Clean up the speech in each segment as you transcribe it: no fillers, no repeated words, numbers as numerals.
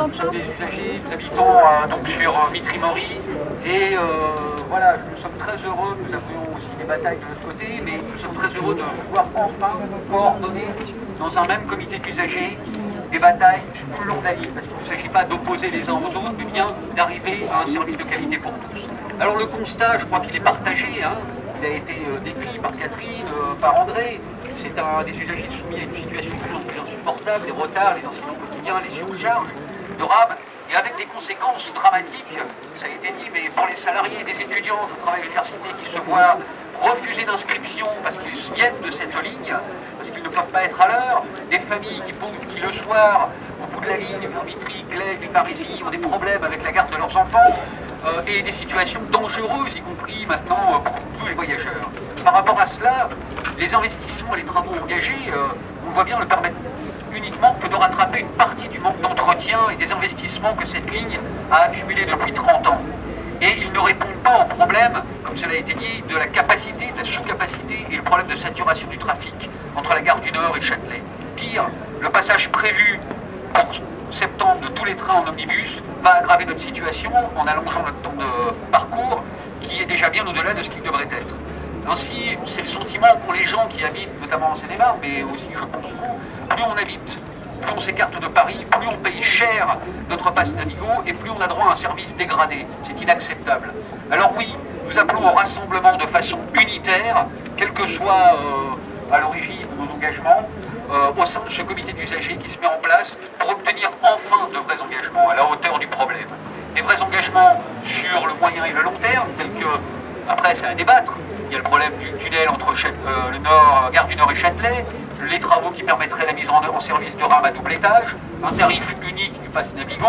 Nous sommes des usagers, nous habitons donc sur Vitry-Mory et voilà, nous sommes très heureux, nous avions aussi des batailles de l'autre côté, mais nous sommes très heureux de pouvoir enfin coordonner dans un même comité d'usagers des batailles tout le long de la ligne, parce qu'il ne s'agit pas d'opposer les uns aux autres, mais bien d'arriver à un service de qualité pour tous. Alors le constat, je crois qu'il est partagé, hein. Il a été décrit par Catherine, par André. C'est des usagers soumis à une situation de plus en plus insupportable, les retards, les incidents quotidiens, les surcharges de rames, et avec des conséquences dramatiques, ça a été dit, mais pour les salariés, des étudiants au travail à l'université qui se voient refuser d'inscription parce qu'ils viennent de cette ligne, parce qu'ils ne peuvent pas être à l'heure, des familles qui le soir, au bout de la ligne, vers Vitry, Glaive, Parisis, ont des problèmes avec la garde de leurs enfants, et des situations dangereuses, y compris maintenant pour tous les voyageurs. Par rapport à cela, les investissements et les travaux engagés, on voit bien, ne permettent uniquement que de rattraper une partie du manque d'entretien et des investissements que cette ligne a accumulé depuis 30 ans. Et ils ne répondent pas au problème, comme cela a été dit, de la capacité, de la sous-capacité et le problème de saturation du trafic entre la gare du Nord et Châtelet. Pire, le passage prévu pour septembre de tous les trains en omnibus va aggraver notre situation en allongeant notre temps de parcours qui est déjà bien au-delà de ce qu'il devrait être. Ainsi, c'est le sentiment qu'ont les gens qui habitent, notamment en Seine-et-Marne, mais aussi, je pense, plus on habite, plus on s'écarte de Paris, plus on paye cher notre passe Navigo et plus on a droit à un service dégradé. C'est inacceptable. Alors oui, nous appelons au rassemblement de façon unitaire, quel que soit à l'origine nos engagements, au sein de ce comité d'usagers qui se met en place pour obtenir enfin de vrais engagements à la hauteur du problème. Des vrais engagements sur le moyen et le long terme, tels que, après c'est à débattre, il y a le problème du tunnel entre le Nord, Gare du Nord et Châtelet, les travaux qui permettraient la mise en service de rames à double étage, un tarif unique du pass Navigo,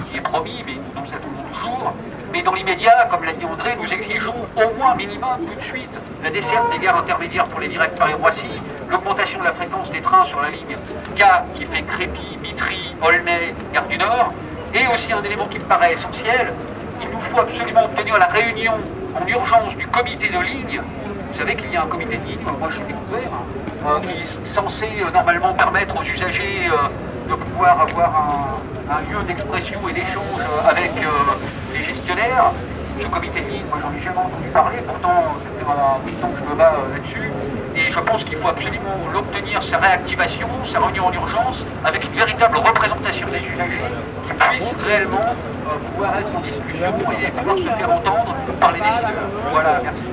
qui est promis, mais nous nous attendons toujours. Mais dans l'immédiat, comme l'a dit André, nous exigeons au moins minimum tout de suite la desserte des gares intermédiaires pour les directs Paris-Roissy, l'augmentation de la fréquence des trains sur la ligne K qui fait Crépy, Vitry, Aulnay, Gare du Nord, et aussi un élément qui me paraît essentiel, il nous faut absolument obtenir la réunion en urgence du comité de ligne. Vous savez qu'il y a un comité de ligne, moi je l'ai découvert, qui est censé normalement permettre aux usagers de pouvoir avoir un lieu d'expression et d'échange avec les gestionnaires. Ce comité de ligne, moi j'en ai jamais entendu parler, pourtant ça fait 8 ans que je me bats là-dessus, et je pense qu'il faut absolument l'obtenir, sa réactivation, sa réunion en urgence, avec une véritable représentation des usagers qui puissent réellement pouvoir être en discussion et pouvoir se faire entendre par les décideurs. Voilà, merci.